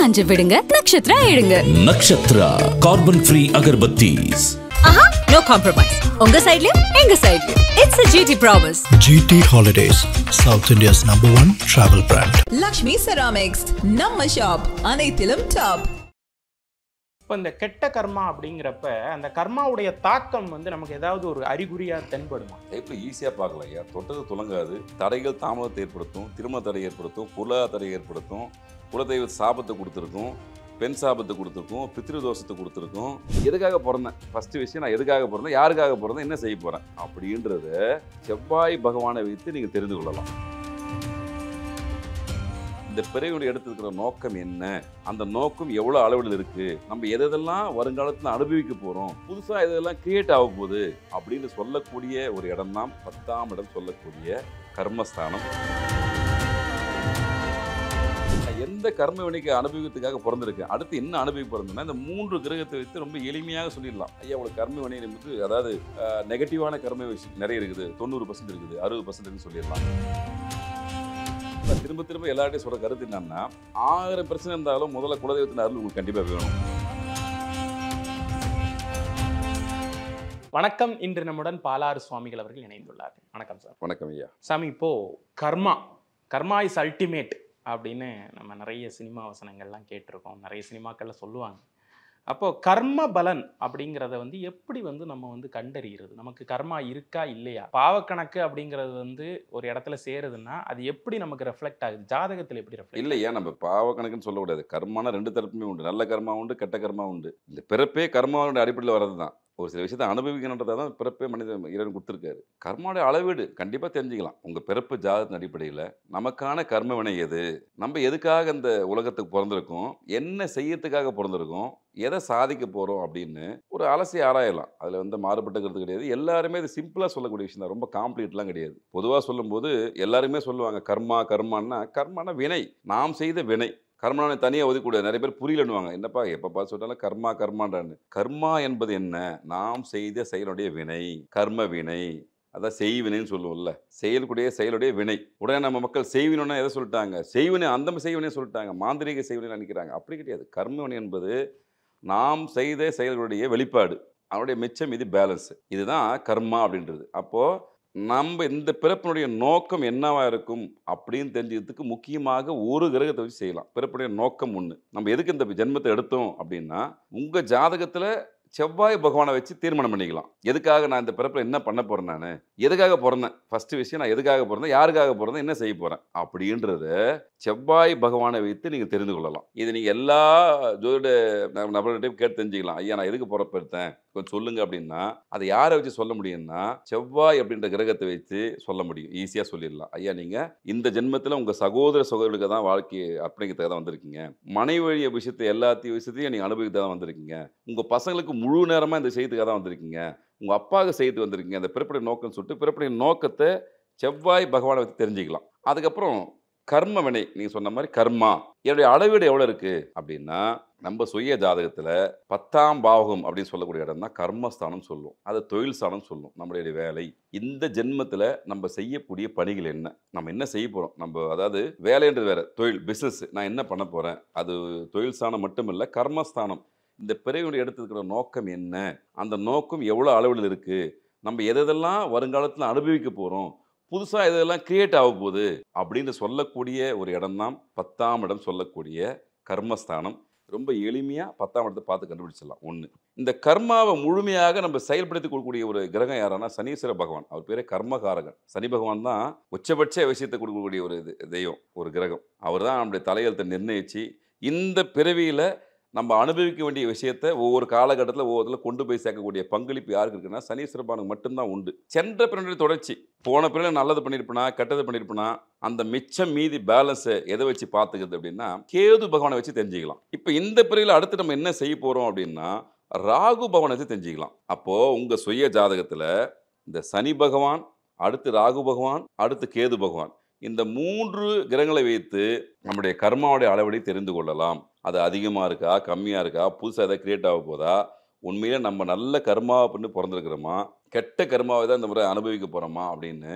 காஞ்ச விடுங்க, நக்ஷத்ரா எடுங்க. Nakshatra carbon free agarbattis. No compromise. உங்க சைடுலயும் எங்க சைடுலயும். It's a GT promise. GT Holidays, South India's #1 travel brand. Lakshmi Ceramics, நம்ம ஷாப் அனைத்திலும் டாப். இப்போ இந்த கெட்ட கர்மா அப்படிங்கிறப்ப அந்த கர்மாவுடைய தாக்கம் நமக்கு ஏதாவது ஒரு அறிகுறியா தென்படுமா? எப்படி ஈஸியாக பார்க்கலாம் ஐயா. தொட்டது துலங்காது. தடைகள் தாமதத்தை ஏற்படுத்தும், திருமண தடை ஏற்படுத்தும், பொருளாதார தடை ஏற்படுத்தும், குலதெய்வ சாபத்தை கொடுத்துருக்கும், பெண் சாபத்தை கொடுத்துருக்கும், பித்ரு தோஷத்தை கொடுத்துருக்கும். எதுக்காக பிறந்தேன், ஃபஸ்ட்டு விஷயம் நான் எதுக்காக பிறந்தேன், யாருக்காக பிறந்தேன், என்ன செய்ய போகிறேன் அப்படின்றத செவ்வாய் பகவானை வைத்து நீங்கள் தெரிந்து கொள்ளலாம். இந்த பிறவியுடைய எடுத்துக்கிற நோக்கம் என்ன, அந்த நோக்கம் எவ்வளோ அளவில் இருக்குது, நம்ம எதெல்லாம் வருங்காலத்தில் அனுபவிக்க போகிறோம், புதுசாக எதெல்லாம் கிரியேட் ஆக போகுது அப்படின்னு சொல்லக்கூடிய ஒரு இடம் தான் 10ஆம் இடம் சொல்லக்கூடிய கர்மஸ்தானம். எந்த கர்ம வினைக்கு அனுபவிக்கிறதுக்காக பிறந்திருக்கேன், அடுத்து என்ன அனுபவிக்க பிறந்தேன்னா இந்த 3 கிரகத்தை வைத்து ரொம்ப எளிமையாக சொல்லிடலாம். ஐயா உங்களுக்கு கர்ம வினை என்பது அதாவது நெகட்டிவான கர்ம விஷயம் நிறைய இருக்குது, 90% இருக்குது, 60% சொல்லிடலாம். திரும்ப திரும்ப எல்லார்ட்டையும் சொல்ற கருத்து என்னன்னா, 1000 பிரச்சனை இருந்தாலும் முதல்ல குலதெய்வத்தின் அருள் உங்களுக்கு கண்டிப்பாக வேணும். வணக்கம். இன்று நம்முடன் பாலாறு சுவாமிகள் அவர்கள் இணைந்துள்ளார்கள். வணக்கம் சார். வணக்கம் ஐயா. சாமி, இப்போ கர்மா இஸ் அல்டிமேட் அப்படின்னு நம்ம நிறைய சினிமா வசனங்கள்லாம் கேட்டிருக்கோம், நிறைய சினிமாக்கள்ல சொல்லுவாங்க. அப்போ கர்ம பலன் அப்படிங்கிறத எப்படி நம்ம கண்டறிகிறது, நமக்கு கர்மா இருக்கா இல்லையா, பாவக்கணக்கு அப்படிங்கிறது ஒரு இடத்துல சேருதுன்னா அது எப்படி நமக்கு ரெஃப்ளெக்ட் ஆகுது, ஜாதகத்தில் எப்படி ரெஃப்ளெக்ட்? இல்லையா, நம்ம பாவக்கணக்குன்னு சொல்லக்கூடாது. கர்மானா 2 தரப்புமே உண்டு. நல்ல கர்மா உண்டு, கெட்ட கர்மா உண்டு. இந்த பிறப்பே கர்மாவோட அடிப்படையில் வர்றது தான். ஒரு சில விஷயத்தை அனுபவிக்கணுன்றதை தான் பிறப்பே மனித இறைவன் கொடுத்துருக்காரு. கர்மாவோட அளவீடு கண்டிப்பாக தெரிஞ்சுக்கலாம். உங்கள் பிறப்பு ஜாதகத்தின் அடிப்படையில் நமக்கான கர்ம வினை எது, நம்ம எதுக்காக இந்த உலகத்துக்கு பிறந்திருக்கோம், என்ன செய்யறதுக்காக பிறந்திருக்கோம், எதை சாதிக்க போகிறோம் அப்படின்னு ஒரு அலசி ஆராயலாம். அதில் மாறுபட்ட கருத்து கிடையாது. எல்லாருமே இது சிம்பிளாக சொல்லக்கூடிய விஷயம் தான், ரொம்ப காம்ப்ளீட்லாம் கிடையாது. பொதுவாக சொல்லும்போது எல்லாருமே சொல்லுவாங்க கர்மானா வினை, நாம் செய்த வினை. கர்மாவை தனியாக ஒதுக்கூடாது. நிறைய பேர் புரியலன்னுவாங்க, என்னப்பா எப்பப்பா சொன்னாலும் கர்மான்றான்னு. கர்மா என்பது என்ன, நாம் செய்த செயலுடைய வினை, கர்ம வினை. அதான் செய்வினைன்னு சொல்லுவோம்ல, செயலுடைய வினை. உடனே நம்ம மக்கள் செய்வினா எதை சொல்லிட்டாங்க, செய்வினை அந்த செய்வினை சொல்லிட்டாங்க, மாந்திரிக செய்வினை நினைக்கிறாங்க. அப்படி கிடையாது. கர்ம வினை என்பது நாம் செய்த செயல்களுடைய வெளிப்பாடு, அவனுடைய மிச்சம், இது பேலன்ஸ். இதுதான் கர்மா அப்படின்றது. அப்போது நம்ம இந்த பிறப்பினுடைய நோக்கம் என்னவா இருக்கும் அப்படின்னு தெரிஞ்சுக்கிறதுக்கு முக்கியமாக ஒரு கிரகத்தை வச்சு செய்யலாம். பிறப்புடைய நோக்கம் ஒன்று. நம்ம எதுக்கு இந்த ஜென்மத்தை எடுத்தோம் அப்படின்னா, உங்கள் ஜாதகத்தில் செவ்வாய் பகவானை வச்சு தீர்மானம் பண்ணிக்கலாம். எதுக்காக நான் இந்த பிறப்பில் என்ன பண்ண போகிறேன், நான் எதுக்காக பிறந்தேன், ஃபஸ்ட்டு விஷயம் நான் எதுக்காக பிறந்தேன், யாருக்காக பிறந்தேன், என்ன செய்ய போகிறேன் அப்படின்றத செவ்வாய் பகவானை வைத்து நீங்கள் தெரிந்து கொள்ளலாம். இது நீங்கள் எல்லா ஜோதிட நபர்கிட்டையும் கேட்டு தெரிஞ்சுக்கலாம். ஐயா நான் எதுக்கு பிறப்பெடுத்தேன் கொஞ்சம் சொல்லுங்க அப்படின்னா, அதை யாரை வச்சு சொல்ல முடியும்னா செவ்வாய் அப்படின்ற கிரகத்தை வச்சு சொல்ல முடியும். ஈஸியாக சொல்லிடலாம். ஐயா நீங்கள் இந்த ஜென்மத்தில் உங்கள் சகோதரர்களுக்கு தான் வாழ்க்கையை அர்ப்பணிக்கிறதுக்காக தான் வந்திருக்கீங்க, மனைவி வழிய விஷயத்தையும் நீங்கள் அனுபவிக்க தான் வந்திருக்கீங்க, உங்கள் பசங்களுக்கு முழு நேரமாக இந்த செய்யறதுக்காக தான் வந்திருக்கீங்க, உங்கள் அப்பாவுக்கு செய்து வந்திருக்கீங்க. அந்த பிறப்புடைய நோக்கம் சொல்லிட்டு பிறப்புடைய நோக்கத்தை செவ்வாய் பகவானை வச்சு தெரிஞ்சுக்கலாம். அதுக்கப்புறம் கர்ம வினை, நீங்கள் சொன்ன மாதிரி கர்மா என்னுடைய அளவீடு எவ்வளோ இருக்குது அப்படின்னா, நம்ம சுய ஜாதகத்தில் 10ஆம் பாவகம் அப்படின்னு சொல்லக்கூடிய இடம் தான் கர்மஸ்தானம் சொல்லுவோம். அது தொழில் ஸ்தானம் சொல்லுவோம். நம்மளுடைய வேலை, இந்த ஜென்மத்தில் நம்ம செய்யக்கூடிய பணிகள் என்ன, நம்ம என்ன செய்ய போகிறோம், நம்ம அதாவது வேலைன்றது வேறு, தொழில் பிஸ்னஸ் நான் என்ன பண்ண போகிறேன், அது தொழில் ஸ்தானம் மட்டும் இல்லை, கர்மஸ்தானம். இந்த பிறவியுடைய எடுத்துக்கிற நோக்கம் என்ன, அந்த நோக்கம் எவ்வளோ அளவில் இருக்குது, நம்ம எதெல்லாம் வருங்காலத்தில் அனுபவிக்க போகிறோம், புதுசாக இதெல்லாம் கிரியேட் ஆக போகுது அப்படின்னு சொல்லக்கூடிய ஒரு இடம் தான் 10ஆம் இடம் சொல்லக்கூடிய கர்மஸ்தானம். ரொம்ப எளிமையாக 10ஆம் இடத்தை பார்த்து கண்டுபிடிச்சிடலாம். ஒன்று, இந்த கர்மாவை முழுமையாக நம்ம செயல்படுத்தி கொடுக்கக்கூடிய ஒரு கிரகம் யாரானா சனீஸ்வர பகவான். அவர் பேரே கர்மகாரகன். சனி பகவான் தான் உச்சபட்ச விஷயத்தை கொடுக்கக்கூடிய ஒரு தெய்வம், ஒரு கிரகம். அவர் தான் நம்முடைய தலையெழுத்தை நிர்ணயித்து இந்த பிறவியில் நம்ம அனுபவிக்க வேண்டிய விஷயத்தை ஒவ்வொரு காலகட்டத்தில் ஒவ்வொருத்தில் கொண்டு போய் சேர்க்கக்கூடிய பங்களிப்பு யாருக்கு இருக்குன்னா சனீஸ்வர பகவானுக்கு மட்டும்தான் உண்டு. சென்ற பிறனுடைய தொடர்ச்சி, போன பிறகு நல்லது பண்ணியிருப்பனா கெட்டது பண்ணியிருப்பனா, அந்த மிச்சம் மீதி பேலன்ஸை எதை வச்சு பார்த்துக்குது அப்படின்னா கேது பகவானை வச்சு தெரிஞ்சுக்கலாம். இப்போ இந்த பிறவியில் அடுத்து நம்ம என்ன செய்ய போகிறோம் அப்படின்னா ராகு பகவானை வச்சு தெரிஞ்சுக்கலாம். அப்போது உங்கள் சுய ஜாதகத்தில் இந்த சனி பகவான், அடுத்து ராகு பகவான், அடுத்து கேது பகவான், இந்த 3 கிரகங்களை வைத்து நம்முடைய கர்மாவுடைய அளவடி தெரிந்து கொள்ளலாம். அது அதிகமாக இருக்கா, கம்மியாக இருக்கா, புதுசாக எதாவது கிரியேட் ஆக போதா, உண்மையிலே நம்ம நல்ல கர்மாவை பண்ணி பிறந்திருக்கிறோமா, கெட்ட கர்மாவை தான் இந்த முறை அனுபவிக்க போகிறோமா அப்படின்னு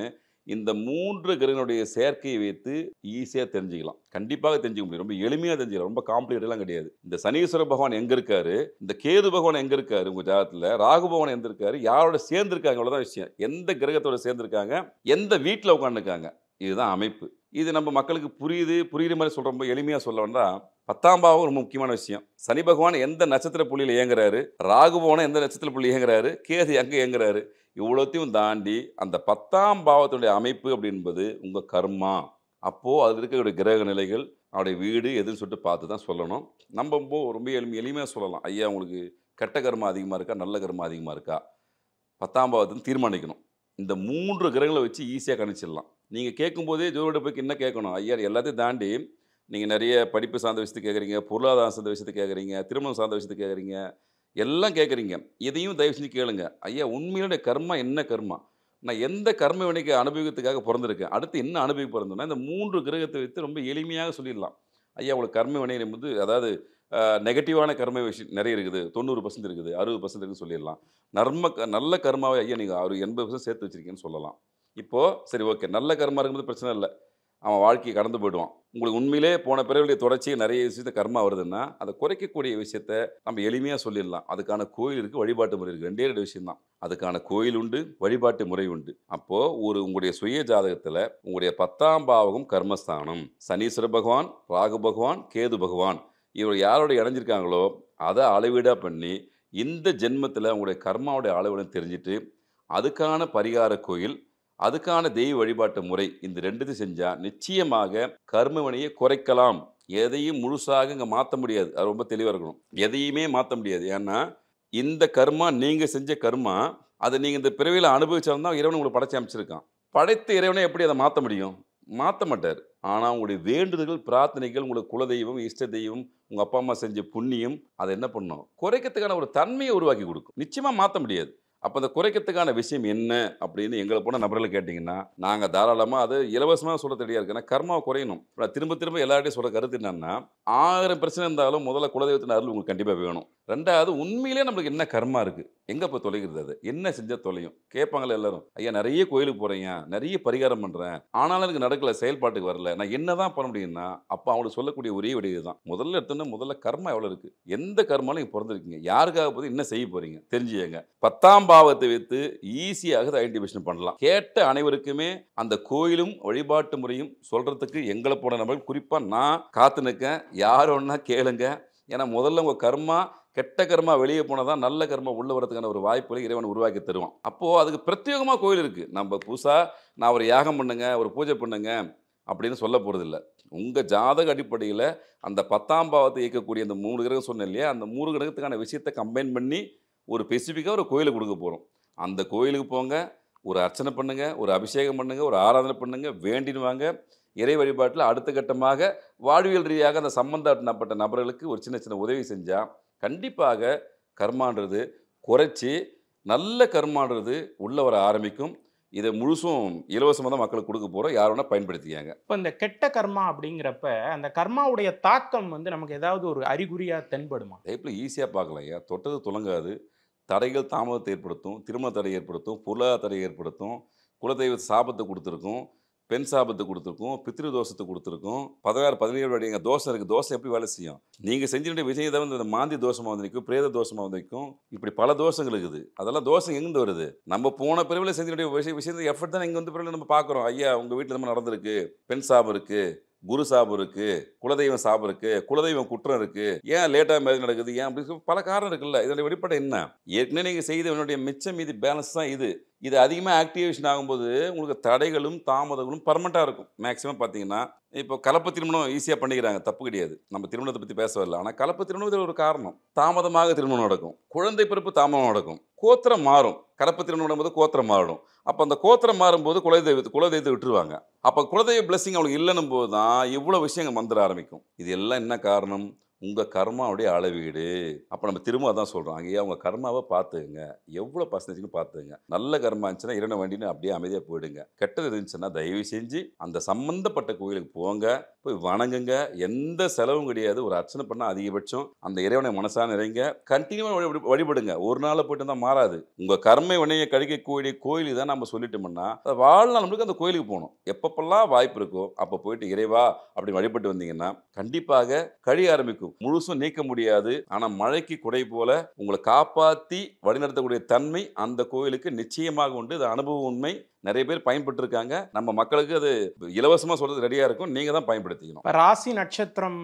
இந்த 3 கிரகங்களுடைய சேர்க்கையை வைத்து ஈஸியாக தெரிஞ்சுக்கலாம். கண்டிப்பாக தெரிஞ்சுக்க முடியும். ரொம்ப எளிமையாக தெரிஞ்சுக்கலாம். ரொம்ப காம்ப்ளிகேட்டெல்லாம் கிடையாது. இந்த சனீஸ்வர பகவான் எங்கே இருக்காரு, இந்த கேது பகவான் எங்கே இருக்காரு, உங்கள் ஜாதகத்தில் ராகு பகவான் எங்கே இருக்காரு, யாரோட சேர்ந்துருக்காங்க, அவ்வளோதான் விஷயம். எந்த கிரகத்தோட சேர்ந்துருக்காங்க, எந்த வீட்டில் உட்காந்துருக்காங்க, இதுதான் அமைப்பு. இது நம்ம மக்களுக்கு புரியுற மாதிரி சொல்கிறோம். எளிமையாக சொல்ல வேண்டாம். 10ஆம் பாவம் ரொம்ப முக்கியமான விஷயம். சனி பகவான் எந்த நட்சத்திர புள்ளியில் இயங்குறாரு, ராகு பகவான் எந்த நட்சத்திர புள்ளி இயங்குறாரு, கேது எங்கே இயங்குறாரு, இவ்வளோத்தையும் தாண்டி அந்த 10ஆம் பாவத்துடைய அமைப்பு அப்படின்பது உங்கள் கர்மா. அப்போது அதில் இருக்கக்கூடிய கிரக நிலைகள், அவருடைய வீடு எதுன்னு சொல்லிட்டு பார்த்து தான் சொல்லணும். நம்ம ரொம்ப எளிமையாக சொல்லலாம். ஐயா உங்களுக்கு கெட்ட கர்மா அதிகமாக இருக்கா, நல்ல கர்மா அதிகமாக இருக்கா, 10ஆம் பாவத்துன்னு தீர்மானிக்கணும். இந்த 3 கிரகங்களை வச்சு ஈஸியாக கணிச்சிடலாம். நீங்கள் கேட்கும்போதே ஜோதிட போய்க்கு என்ன கேட்கணும், ஐயா எல்லாத்தையும் தாண்டி நீங்கள் நிறைய படிப்பு சார்ந்த விஷயத்தை கேட்குறீங்க, பொருளாதாரம் சார்ந்த விஷயத்தை கேட்குறீங்க, திருமணம் சார்ந்த விஷயத்தை கேட்குறீங்க, எல்லாம் கேட்குறீங்க. இதையும் தயவு செஞ்சு கேளுங்க. ஐயா உண்மையோட கர்மா என்ன கர்மா, நான் எந்த கர்ம வினைக்கு அனுபவிக்கிறதுக்காக பிறந்திருக்கேன், அடுத்து என்ன அனுபவிக்க பிறந்தோன்னா இந்த 3 கிரகத்தை வைத்து ரொம்ப எளிமையாக சொல்லிடலாம். ஐயா உங்களுக்கு கர்ம வினை வந்து அதாவது நெகட்டிவான கர்ம விஷயம் நிறைய இருக்குது, 90% இருக்குது, 60% இருக்குன்னு சொல்லிடலாம். நல்ல கர்மாவை ஐயா நீங்கள் ஒரு 80% சேர்த்து வச்சுருக்கீங்கன்னு சொல்லலாம். இப்போது சரி ஓகே, நல்ல கர்மா இருக்கும்போது பிரச்சனை இல்லை, அவன் வாழ்க்கையை கடந்து போயிடுவான். உங்களுக்கு உண்மையிலே போன பிறவிடைய தொடர்ச்சி நிறைய விஷயத்த கர்மா வருதுன்னா அதை குறைக்கக்கூடிய விஷயத்த நம்ம எளிமையாக சொல்லிடலாம். அதுக்கான கோயில் இருக்குது, வழிபாட்டு முறை இருக்குது. 2 விஷயம்தான். அதுக்கான கோயில் உண்டு, வழிபாட்டு முறை உண்டு. அப்போது உங்களுடைய சுய ஜாதகத்தில் உங்களுடைய 10ஆம் பாவகம் கர்மஸ்தானம், சனீஸ்வர பகவான், ராகு பகவான், கேது பகவான் இவர் யாரோட இணைஞ்சிருக்காங்களோ அதை அளவீடாக பண்ணி இந்த ஜென்மத்தில் உங்களுடைய கர்மாவுடைய அளவுடன் தெரிஞ்சுட்டு அதுக்கான பரிகார கோயில், அதுக்கான தெய்வ வழிபாட்டு முறை, இந்த 2 செஞ்சால் நிச்சயமாக கர்மவினையை குறைக்கலாம். எதையும் முழுசாக இங்கே மாற்ற முடியாது. அது ரொம்ப தெளிவாக இருக்கணும். எதையுமே மாற்ற முடியாது. ஏன்னா இந்த கர்மா நீங்கள் செஞ்ச கர்மா, அதை நீங்கள் இந்த பிறவியில் அனுபவிச்சால்தான் இறைவன் உங்களை படைச்சி அமைச்சிருக்கான். படைத்த இறைவனை எப்படி அதை மாற்ற முடியும்? மாற்ற மாட்டார். ஆனால் உங்களுடைய வேண்டுதல்கள், பிரார்த்தனைகள், உங்களுக்கு குலதெய்வம், இஷ்ட தெய்வம், உங்கள் அப்பா அம்மா செஞ்ச புண்ணியம் அதை என்ன பண்ணணும், குறைக்கிறதுக்கான ஒரு தன்மையை உருவாக்கி கொடுக்கும். நிச்சயமாக மாற்ற முடியாது. அப்போ அந்த குறைக்கிறதுக்கான விஷயம் என்ன அப்படின்னு எங்களை போன நபர்களை கேட்டிங்கன்னா நாங்கள் தாராளமாக அது இலவசமாக சொல்ல தெரியாது இருக்குது. ஏன்னா கர்மாவை குறையணும். திரும்ப எல்லார்ட்டையும் சொல்கிற கருத்து என்னன்னா, 1000 பிரச்சனை இருந்தாலும் முதல்ல குலதெய்வத்தின் அருள் உங்களுக்கு கண்டிப்பாக வேணும். 2வது உண்மையிலே நம்மளுக்கு என்ன கர்மா இருக்குது, எங்கே போய் தொலைகிறது, அது என்ன செஞ்சால் தொலையும் கேட்பாங்களே எல்லாரும். ஐயா நிறைய கோயிலுக்கு போகிறேன், நிறைய பரிகாரம் பண்ணுறேன், ஆனாலும் எனக்கு நடக்கல, செயல்பாட்டுக்கு வரல, நான் என்ன தான் பண்ண முடியும்னா அப்போ அவங்களுக்கு சொல்லக்கூடிய ஒரே விடையை தான் முதல்ல எடுத்தோன்னா முதல்ல கர்மா எவ்வளோ இருக்குது, எந்த கர்மாலும் நீங்கள் பிறந்திருக்கீங்க, யாருக்காக போது என்ன செய்ய போகிறீங்க தெரிஞ்சுங்க. 10ஆம் பாவத்தை வைத்து ஈஸியாக ஐடென்டிஃபிகேஷன் பண்ணலாம். கேட்ட அனைவருக்குமே அந்த கோயிலும் வழிபாட்டு முறையும் சொல்றதுக்கு எங்களை போன நபர்கள் குறிப்பாக நான் காத்து நிற்கேன். யார் ஒன்றா கேளுங்க. ஏன்னா முதல்ல உங்கள் கர்மா, கெட்ட கர்மா வெளியே போனதான் நல்ல கர்மா உள்ள வரதுக்கான ஒரு வாய்ப்புகளை இறைவன் உருவாக்கி தருவான். அப்போது அதுக்கு பிரத்யேகமாக கோயில் இருக்குது. நம்ம புதுசாக நான் ஒரு யாகம் பண்ணுங்க, ஒரு பூஜை பண்ணுங்க அப்படின்னு சொல்ல போகிறதில்ல. உங்கள் ஜாதக அடிப்படையில் அந்த 10ஆம் பாவத்தை இயக்கக்கூடிய அந்த 3 கிரகம் சொன்னேன் இல்லையா, அந்த 3 கிரகத்துக்கான விஷயத்தை கம்பைன் பண்ணி ஒரு ஸ்பெசிஃபிக்காக ஒரு கோயிலுக்கு கொடுக்க போகிறோம். அந்த கோயிலுக்கு போங்க, ஒரு அர்ச்சனை பண்ணுங்கள், ஒரு அபிஷேகம் பண்ணுங்கள், ஒரு ஆராதனை பண்ணுங்கள், வேண்டிடுவாங்க. இறை வழிபாட்டில் அடுத்த கட்டமாக வாழ்வியல் ரீதியாக அந்த சம்பந்தப்பட்ட நபர்களுக்கு ஒரு சின்ன உதவி செஞ்சால் கண்டிப்பாக கர்மான்றது குறைச்சி நல்ல கர்மான்றது உள்ளே வர ஆரம்பிக்கும். இதை முழுசும் இலவசமாக தான் மக்களுக்கு கொடுக்க போகிறோம். யார் வேணால் பயன்படுத்திக்காங்க. இப்போ இந்த கெட்ட கர்மா அப்படிங்கிறப்ப அந்த கர்மாவுடைய தாக்கம் வந்து நமக்கு ஏதாவது ஒரு அறிகுறியாக தென்படுமா? டைப்பில் ஈஸியாக பார்க்கலாம். ஐயா தொட்டது துலங்காது, தடைகள் தாமதத்தை ஏற்படுத்தும், திருமண தடை ஏற்படுத்தும், பொருளாதார தடை ஏற்படுத்தும், குலதெய்வ சாபத்தை கொடுத்துருக்கும், பெண் சாபத்தை கொடுத்துருக்கும், பித்ரு தோஷத்தை கொடுத்துருக்கும், 16 17 வரைங்க தோஷம் இருக்குது. தோஷம் எப்படி வேலை செய்யும்? நீங்கள் செஞ்சுட்டு விஷயம் தான் இந்த மாந்தி தோஷமாக வந்து நிற்கும், பிரேத தோஷமாக வந்து நிற்கும், இப்படி பல தோஷங்கள் இருக்குது. அதெல்லாம் தோஷம் எங்கேருந்து வருது? நம்ம போன பிறவில செஞ்சுட்டு விஷயத்தை எஃபர்ட் தான் இங்கே வந்து பிறவில நம்ம பார்க்குறோம். ஐயா உங்கள் வீட்டில் நம்ம நடந்திருக்கு, பெண் சாபம் இருக்குது, குரு சாபம் இருக்குது, குலதெய்வம் சாபம் இருக்குது, குலதெய்வம் குற்றம் இருக்குது, ஏன் லேட்டாக மேரேஜ் நடக்குது, ஏன் அப்படி பல காரணம் இருக்குல்ல. இதனுடைய வெளிப்பாடு என்ன? ஏற்கனவே நீங்கள் செய்த என்னுடைய மிச்சம் மீதி பேலன்ஸ் தான் இது. இது அதிகமாக ஆக்டிவேஷன் ஆகும்போது உங்களுக்கு தடைகளும் தாமதங்களும் பர்மனெண்ட்டாக இருக்கும். மேக்ஸிமம் பார்த்தீங்கன்னா இப்போ கலப்பு திருமணம் ஈஸியாக பண்ணிக்கிறாங்க, தப்பு கிடையாது. நம்ம திருமணத்தை பற்றி பேச வரல. ஆனால் கலப்பு திருமணம் இதில் ஒரு காரணம். தாமதமாக திருமணம் நடக்கும், குழந்தை பிறப்பு தாமதம் நடக்கும், கோத்திரம் மாறும். கலப்பு திருமணம் நடக்கும்போது கோத்திரம் மாறும். அப்போ அந்த கோத்திரம் மாறும்போது குலதெய்வத்தை விட்டுருவாங்க. அப்போ குலதெய்வ பிளஸிங் அவங்களுக்கு இல்லைன்னும் போது தான் இவ்வளோ விஷயங்கள் வந்துட ஆரம்பிக்கும். இது எல்லாம் என்ன காரணம்? உங்கள் கர்மாவுடைய அளவீடு. அப்போ நம்ம திரும்ப அதான் சொல்கிறோம், அங்கேயே அவங்க கர்மாவை பார்த்துங்க, எவ்வளோ பர்சன்டேஜ்னு பார்த்துங்க. நல்ல கர்மா இருந்துச்சுன்னா இறைவனை வேண்டின்னு அப்படியே அமைதியாக போயிடுங்க. கெட்டது இருந்துச்சுன்னா தயவு செஞ்சு அந்த சம்மந்தப்பட்ட கோயிலுக்கு போங்க, போய் வணங்குங்க. எந்த செலவும் கிடையாது. ஒரு அர்ச்சனை பண்ணால் அதிகபட்சம் அந்த இறைவனை மனசான நிறைங்க கண்டினியூவாக வழிபடுங்க. ஒரு நாளில் போயிட்டு தான் மாறாது. உங்கள் கர்மை வினையை கழிக்கக்கூடிய கோயில் தான் நம்ம சொல்லிட்டோம்னா வாழ்நாள் நம்மளுக்கு அந்த கோயிலுக்கு போகணும். எப்பப்பெல்லாம் வாய்ப்பு இருக்கோ அப்போ போயிட்டு இறைவா அப்படி வழிபட்டு வந்தீங்கன்னா கண்டிப்பாக கழிய ஆரம்பிக்கும். முழுசும் நீக்க முடியாது. ஆனால் மழைக்கு குடை போல உங்களை காப்பாற்றி வழிநடத்தக்கூடிய தன்மை அந்த கோயிலுக்கு நிச்சயமாக உண்டு. இது அனுபவ உண்மை. நிறைய பேர் பயன்பட்டு இருக்காங்க. நம்ம மக்களுக்கு அது இலவசமாக சொல்றது ரெடியாக இருக்கும். நீங்கள் தான் பயன்படுத்திக்கணும். ராசி நட்சத்திரம்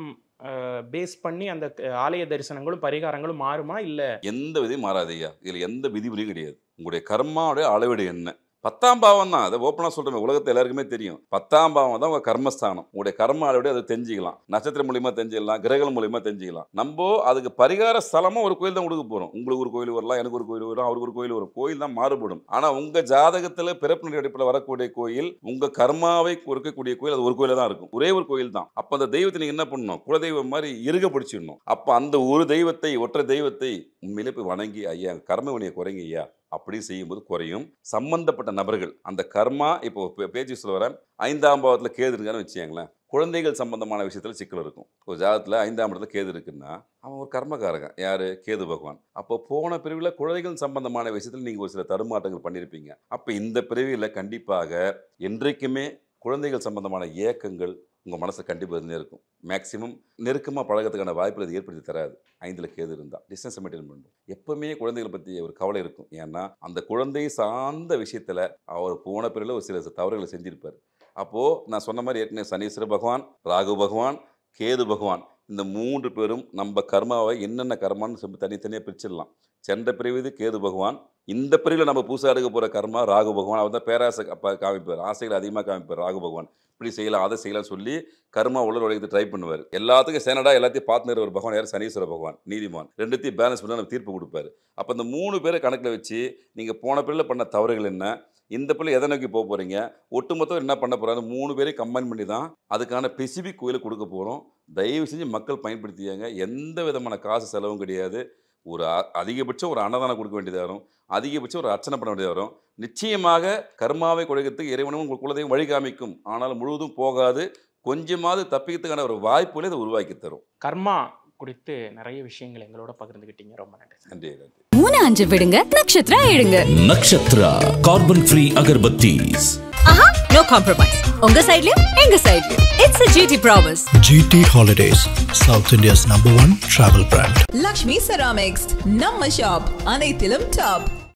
பேஸ் பண்ணி அந்த ஆலய தரிசனங்களும் பரிகாரங்களும் மாறுமா? இல்லை, எந்த விதையும் மாறாதையா. இதில் எந்த விதிமுறையும் கிடையாது. உங்களுடைய கர்மாவுடைய அளவீடு என்ன? 10ஆம் பாவம் தான். அதை ஓப்பனாக சொல்கிறேன், உலகத்தை எல்லாருக்குமே தெரியும். 10ஆம் பாவம் தான் உங்கள் கர்மஸ்தானம். உங்களுடைய கர்ம அளவீடு அதை தெரிஞ்சிக்கலாம். நட்சத்திரம் மூலியமாக தெரிஞ்சிக்கலாம், கிரகங்கள் மூலியமாக தெரிஞ்சிக்கலாம். நம்ம அதுக்கு பரிகார ஸ்தலமாக ஒரு கோயில் தான் கொடுக்க போகிறோம். உங்களுக்கு ஒரு கோயில் வரலாம், எனக்கு ஒரு கோயில் வரும், அவருக்கு ஒரு கோயில் வரும். கோயில் தான் மாறுபடும். ஆனால் உங்கள் ஜாதகத்தில் பிறப்பு அடிப்படையில் வரக்கூடிய கோயில், உங்கள் கர்மாவை கொடுக்கக்கூடிய கோயில், அது ஒரு கோயில தான் இருக்கும். ஒரே ஒரு கோயில் தான். அப்போ அந்த தெய்வத்தை நீங்கள் என்ன பண்ணணும்? குலதெய்வம் மாதிரி இருக பிடிச்சிடணும். அப்போ அந்த ஒரு தெய்வத்தை, ஒற்றை தெய்வத்தை உண்மையிலே போய் வணங்கி, ஐயா கர்ம வினையை குறைங்க ஐயா அப்படி செய்யும்போது குறையும். சம்பந்தப்பட்ட நபர்கள் அந்த கர்மா, இப்போ பேச்சு சொல்ல வரேன், 5ஆம் பாவத்தில் கேது இருக்கான்னு வச்சுக்கங்களேன், குழந்தைகள் சம்பந்தமான விஷயத்தில் சிக்கல் இருக்கும். ஒரு ஜாதகத்தில் 5ஆம் இடத்துல கேது இருக்குன்னா அவன் ஒரு கர்மக்காரங்க. யார்? கேது பகவான். அப்போ போன பிரிவில் குழந்தைகள் சம்பந்தமான விஷயத்தில் நீங்கள் ஒரு சில தடுமாற்றங்கள் பண்ணியிருப்பீங்க. அப்போ இந்த பிரிவில் கண்டிப்பாக என்றைக்குமே குழந்தைகள் சம்பந்தமான ஏக்கங்கள் உங்கள் மனசை கண்டிப்பாக இருந்தே இருக்கும். மேக்ஸிமம் நெருக்கமாக பழகத்துக்கான வாய்ப்புகள் அது ஏற்படுத்தி தராது. 5ல் கேது இருந்தால் டிஸ்டன்ஸ் மெயின்டைன் பண்ணணும். எப்பவுமே குழந்தைகளை பற்றி ஒரு கவலை இருக்கும். ஏன்னா அந்த குழந்தை சார்ந்த விஷயத்தில் அவர் போன பிறகு ஒரு சில தவறுகளை செஞ்சிருப்பார். அப்போது நான் சொன்ன மாதிரி ஏற்கனவே சனீஸ்வர பகவான், ராகு பகவான், கேது பகவான், இந்த 3 பேரும் நம்ம கர்மாவை என்னென்ன கர்மான்னு சொல்லி தனித்தனியாக பிரிச்சிடலாம். சென்ற பிரிவு கேது பகவான், இந்த பிரிவில் நம்ம புதுசாக எடுக்க போகிற கர்மா ராகு பகவான். அவர் தான் பேராசை காமிப்பார், ஆசைகள் அதிகமாக காமிப்பார் ராகு பகவான். இப்படி செய்யலாம், அதை செய்யலாம் சொல்லி கர்மா உள்ள உடையது ட்ரை பண்ணுவார். எல்லாத்துக்கும் சேனடாக எல்லாத்தையும் பார்த்துக்கிற ஒரு பகவான் யார்? சனீஸ்வர பகவான், நீதிமான். ரெண்டுத்தையும் பேலன்ஸ் பண்ணி நம்ம தீர்ப்பு கொடுப்பாரு. அப்போ இந்த 3 பேரை கணக்கில் வச்சு நீங்கள் போன பிரிவில் பண்ண தவறுகள் என்ன, இந்த பிள்ளை எதை நோக்கி போக போகிறீங்க, ஒட்டுமொத்தம் என்ன பண்ண போகிறாங்க, 3 பேரையும் கம்பைன் பண்ணி தான் அதுக்கான ஸ்பெசிஃபிக் கோயிலை கொடுக்க போகிறோம். தயவு செஞ்சு மக்கள் பயன்படுத்தியாங்க. எந்த விதமான காசு செலவும் கிடையாது. ஒரு அதிகபட்சம் ஒரு அன்னதானம் கொடுக்க வேண்டியதாக வரும், அதிகபட்சம் ஒரு அர்ச்சனை பண்ண வேண்டியதாக வரும். நிச்சயமாக கர்மாவை குறைக்கிறதுக்கு இறைவனும் உங்கள் குலதெய்வம் வழி காமிக்கும். ஆனால் முழுவதும் போகாது. கொஞ்சமாவது தப்பிக்கிறதுக்கான ஒரு வாய்ப்புகளை இதை உருவாக்கி தரும். கர்மா குறித்து நிறைய விஷயங்கள் எங்களோட பகிர்ந்துக்கிட்டீங்க. ரொம்ப நன்றி. நன்றி. 3-5 விடுங்க, நட்சத்திரா எழுங்க. Nakshatra carbon free agarbattis. ஆஹா, நோ காம்ப்ரமைஸ். உங்க சைடுலயும் எங்க சைடுலயும். It's a GT promise. GT Holidays, South India's #1 travel brand. Lakshmi Ceramics, நம்ம ஷாப் அனைத்திலும் டாப்.